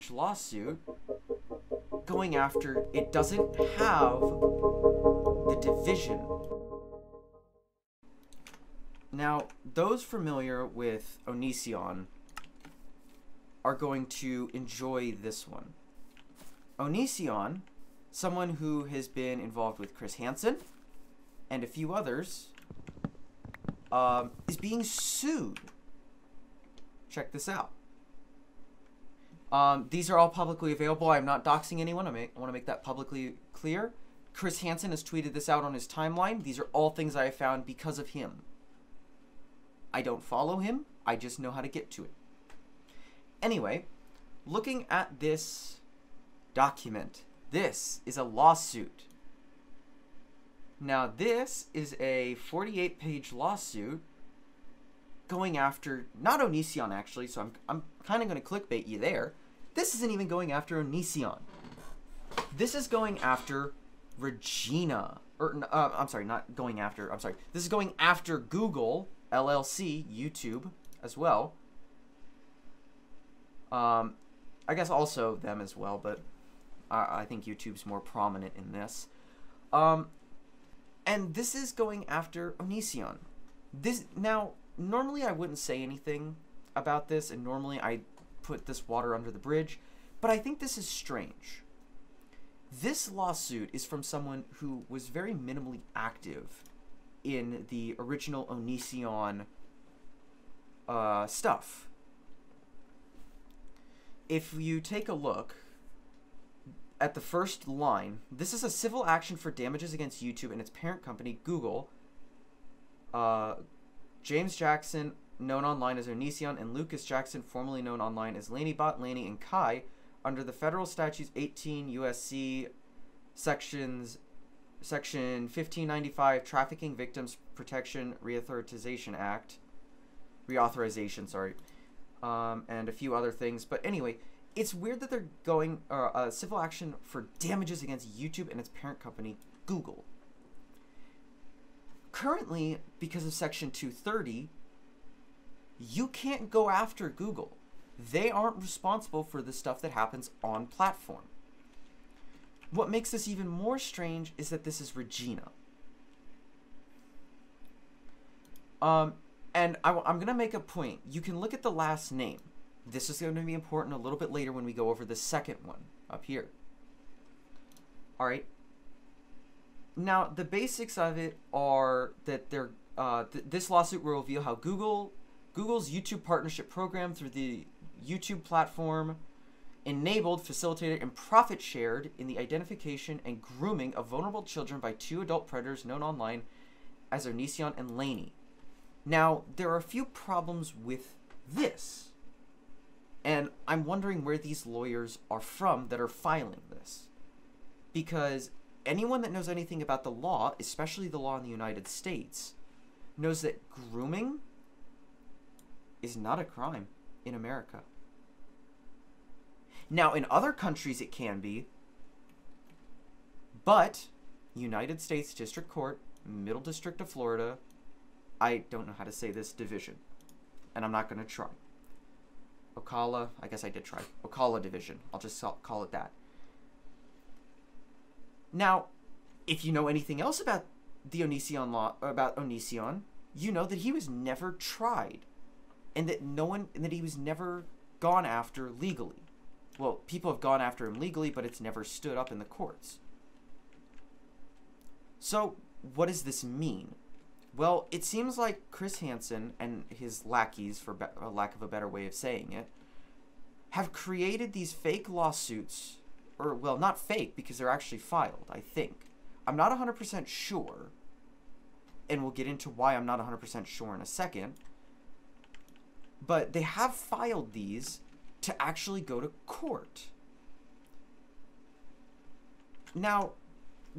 lawsuit going after, it doesn't have the division. Now, those familiar with ONISION are going to enjoy this one. ONISION, someone who has been involved with Chris Hansen and a few others, is being sued. Check this out. These are all publicly available. I'm not doxing anyone. I want to make that publicly clear. Chris Hansen has tweeted this out on his timeline. These are all things I have found because of him. I don't follow him. I just know how to get to it. Anyway, looking at this document, this is a lawsuit. Now, this is a 48-page lawsuit going after, not ONISION actually, so I'm kind of going to clickbait you there. This isn't even going after ONISION. This is going after Regina. I'm sorry, not going after, I'm sorry. This is going after Google, LLC, YouTube as well. I guess also them as well, but I think YouTube's more prominent in this. And this is going after ONISION. Now, normally I wouldn't say anything about this, and normally I put this water under the bridge, but I think this is strange. This lawsuit is from someone who was very minimally active in the original ONISION stuff. If you take a look at the first line, this is a civil action for damages against YouTube and its parent company, Google. James Jackson, known online as ONISION, and Lucas Jackson, formerly known online as Laney-Bot, Laney, and Kai, under the federal statutes 18 U.S.C. Section 1595, Trafficking Victims Protection Reauthorization Act, and a few other things. But anyway, it's weird that they're going civil action for damages against YouTube and its parent company, Google. Currently, because of Section 230, you can't go after Google. They aren't responsible for the stuff that happens on platform. What makes this even more strange is that this is Regina. And I'm going to make a point. You can look at the last name. This is going to be important a little bit later when we go over the second one up here. All right. Now, the basics of it are that this lawsuit will reveal how Google's YouTube partnership program through the YouTube platform enabled, facilitated, and profit shared in the identification and grooming of vulnerable children by two adult predators known online as ONISION and Laney. Now, there are a few problems with this, and I'm wondering where these lawyers are from that are filing this. Because anyone that knows anything about the law, especially the law in the United States, knows that grooming is not a crime in America. Now, in other countries it can be, but United States District Court, Middle District of Florida, I don't know how to say this, division, and I'm not going to try. Ocala, I guess I did try. Ocala division, I'll just call it that. Now, if you know anything else about the ONISION law, about ONISION, you know that he was never tried, and that he was never gone after legally. Well, people have gone after him legally, but it's never stood up in the courts. So, what does this mean? Well, it seems like Chris Hansen and his lackeys, for a lack of a better way of saying it, have created these fake lawsuits, or, well, not fake, because they're actually filed, I think. I'm not 100% sure, and we'll get into why I'm not 100% sure in a second, but they have filed these to actually go to court. Now,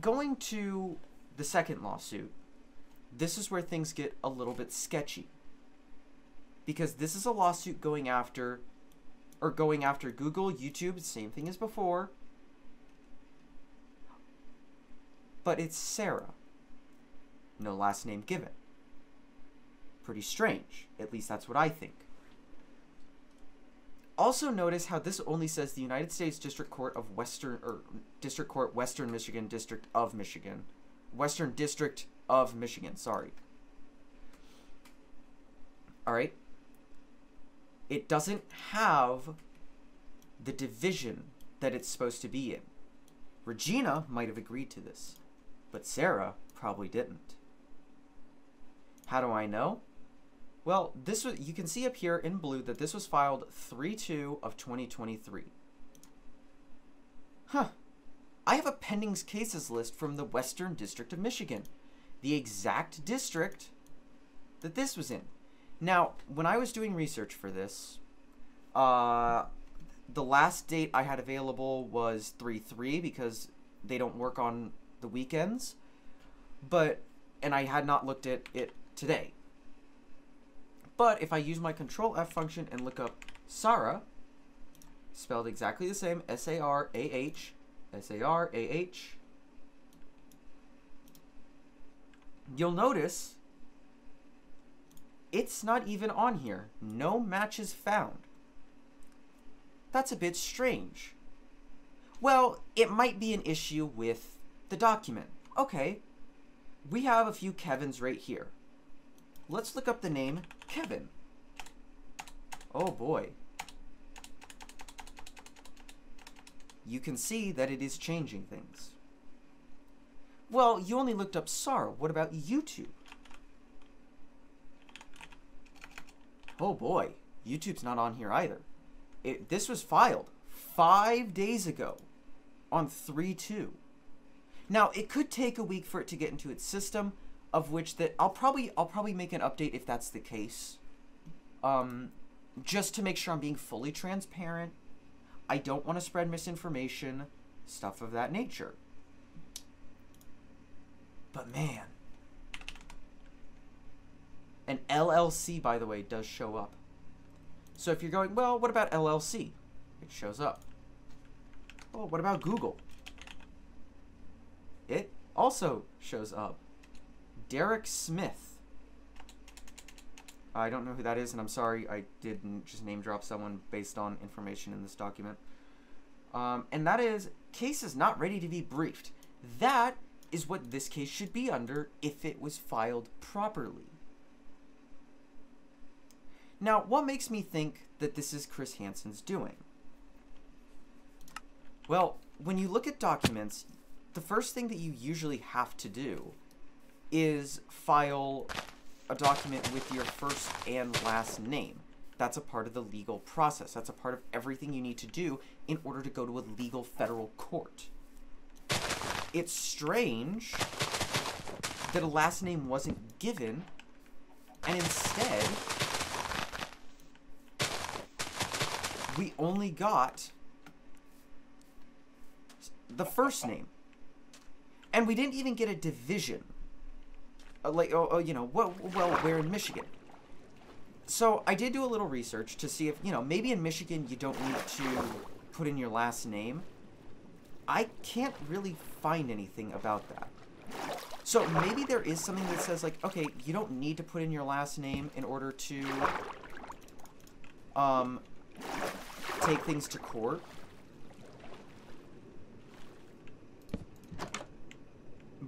going to the second lawsuit, this is where things get a little bit sketchy. Because this is a lawsuit going after Google, YouTube, same thing as before. But it's Sarah. No last name given. Pretty strange. At least that's what I think. Also notice how this only says the United States District Court of Western, or District Court, Western Michigan, District of Michigan. Western District of Michigan, sorry. Alright? It doesn't have the division that it's supposed to be in. Regina might have agreed to this, but Sarah probably didn't. How do I know? Well, this was, you can see up here in blue that this was filed 3/2 of 2023. Huh. I have a pending cases list from the Western District of Michigan, the exact district that this was in. Now, when I was doing research for this, the last date I had available was 3/3 because they don't work on the weekends, and I had not looked at it today. But if I use my Control F function and look up Sarah, spelled exactly the same, S-A-R-A-H, S-A-R-A-H, you'll notice it's not even on here. No matches found. That's a bit strange. Well, it might be an issue with the document. Okay, we have a few Kevins right here. Let's look up the name Kevin. Oh boy. You can see that it is changing things. Well, you only looked up Sarah. What about YouTube? Oh boy, YouTube's not on here either. This was filed 5 days ago on 3/2. Now, it could take a week for it to get into its system, of which that I'll probably make an update if that's the case. Just to make sure I'm being fully transparent. I don't want to spread misinformation, stuff of that nature. But man, an LLC, by the way, does show up. So if you're going, well, what about LLC? It shows up. Oh, what about Google? It also shows up. Derek Smith. I don't know who that is, and I'm sorry I didn't just name drop someone based on information in this document. And that is, case is not ready to be briefed. That is what this case should be under if it was filed properly. Now, what makes me think that this is Chris Hansen's doing? Well, when you look at documents, the first thing that you usually have to do is file a document with your first and last name. That's a part of the legal process. That's a part of everything you need to do in order to go to a legal federal court. It's strange that a last name wasn't given, and instead we only got the first name. And we didn't even get a division. You know, well, we're in Michigan. So I did do a little research to see if, you know, maybe in Michigan you don't need to put in your last name. I can't really find anything about that. So maybe there is something that says, like, okay, you don't need to put in your last name in order to take things to court.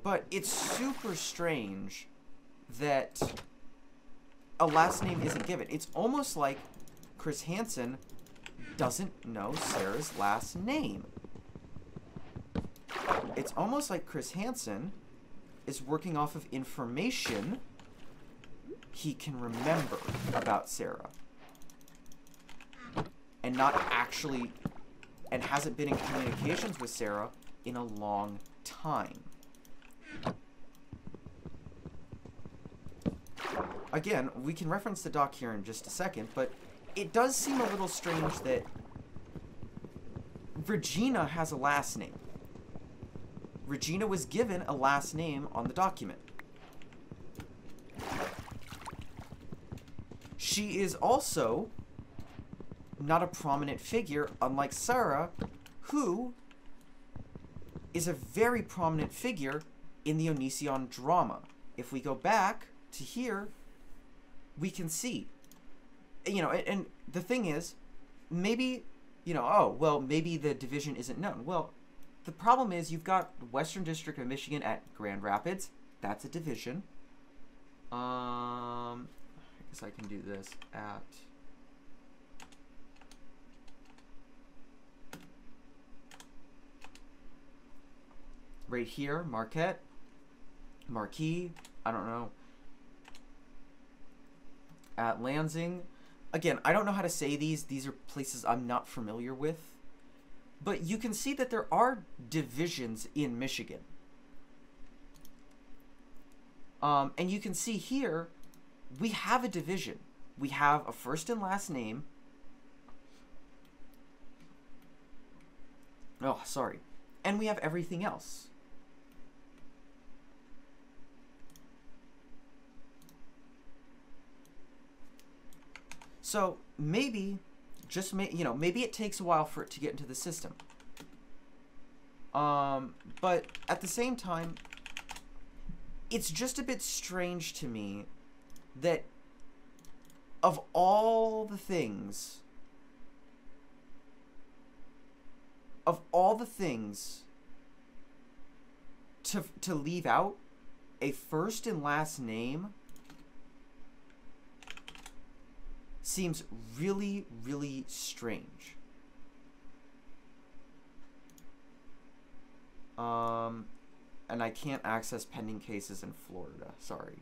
But it's super strange that a last name isn't given. It's almost like Chris Hansen doesn't know Sarah's last name. It's almost like Chris Hansen is working off of information he can remember about Sarah. And not actually, and hasn't been in communications with Sarah in a long time. Again, we can reference the doc here in just a second, but it does seem a little strange that Regina has a last name. Regina was given a last name on the document. She is also not a prominent figure, unlike Sarah, who is a very prominent figure in the ONISION drama. If we go back to here, we can see, you know, and the thing is, maybe, oh, well, maybe the division isn't known. Well, the problem is you've got Western District of Michigan at Grand Rapids. That's a division. I guess I can do this at... right here, Marquette, Marquis, I don't know, at Lansing. Again, I don't know how to say these. These are places I'm not familiar with. But you can see that there are divisions in Michigan. And you can see here, we have a division. We have a first and last name. Oh, sorry. And we have everything else. So maybe, maybe it takes a while for it to get into the system. But at the same time, it's just a bit strange to me that of all the things, to leave out a first and last name seems really, really strange. And I can't access pending cases in Florida. Sorry.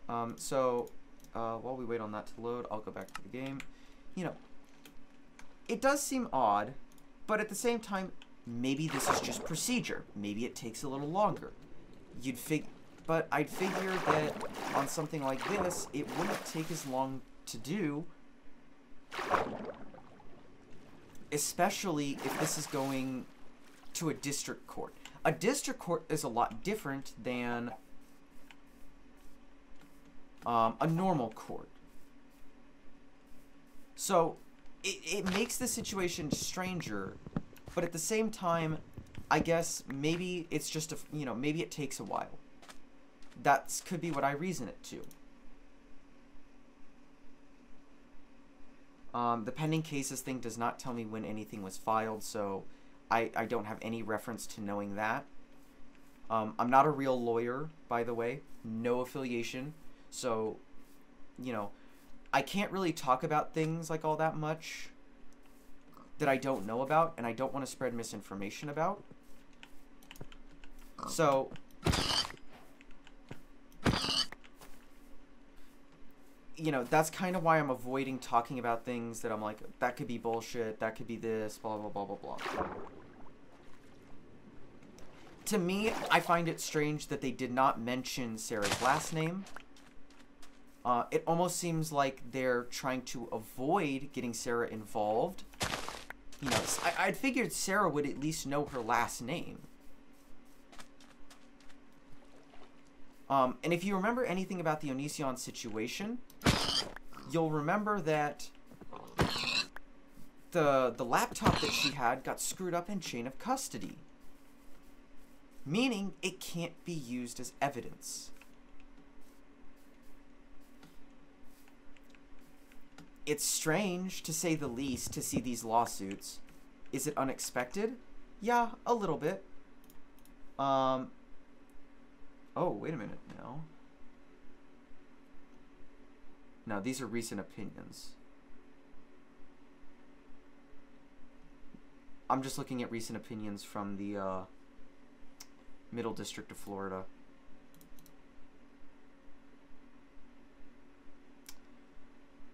While we wait on that to load, I'll go back to the game. It does seem odd, but at the same time, maybe this is just procedure. Maybe it takes a little longer. But I'd figure that on something like this, it wouldn't take as long to do, especially if this is going to a district court. A district court is a lot different than a normal court. So it makes the situation stranger, but at the same time, I guess maybe it's just maybe it takes a while. That could be what I reason it to. The pending cases thing does not tell me when anything was filed, so I don't have any reference to knowing that. I'm not a real lawyer, by the way. No affiliation. So, I can't really talk about things like all that much that I don't know about, and I don't want to spread misinformation about. So, that's kind of why I'm avoiding talking about things that I'm like, that could be bullshit, that could be this, blah, blah, blah, blah, blah. To me, I find it strange that they did not mention Sarah's last name. It almost seems like they're trying to avoid getting Sarah involved. I'd figured Sarah would at least know her last name. And if you remember anything about the ONISION situation, you'll remember that the laptop that she had got screwed up in chain of custody, meaning it can't be used as evidence. It's strange, to say the least, to see these lawsuits. Is it unexpected? Yeah, a little bit. Oh, wait a minute now. No, these are recent opinions. I'm just looking at recent opinions from the Middle District of Florida.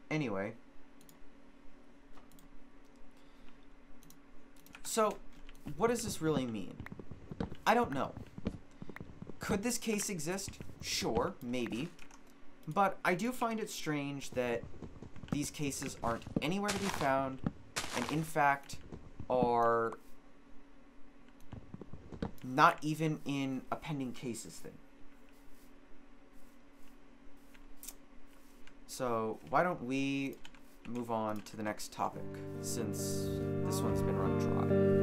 Anyway. So, what does this really mean? I don't know. Could this case exist? Sure, maybe. But I do find it strange that these cases aren't anywhere to be found, and in fact are not even in a pending cases thing. So why don't we move on to the next topic, since this one's been run dry.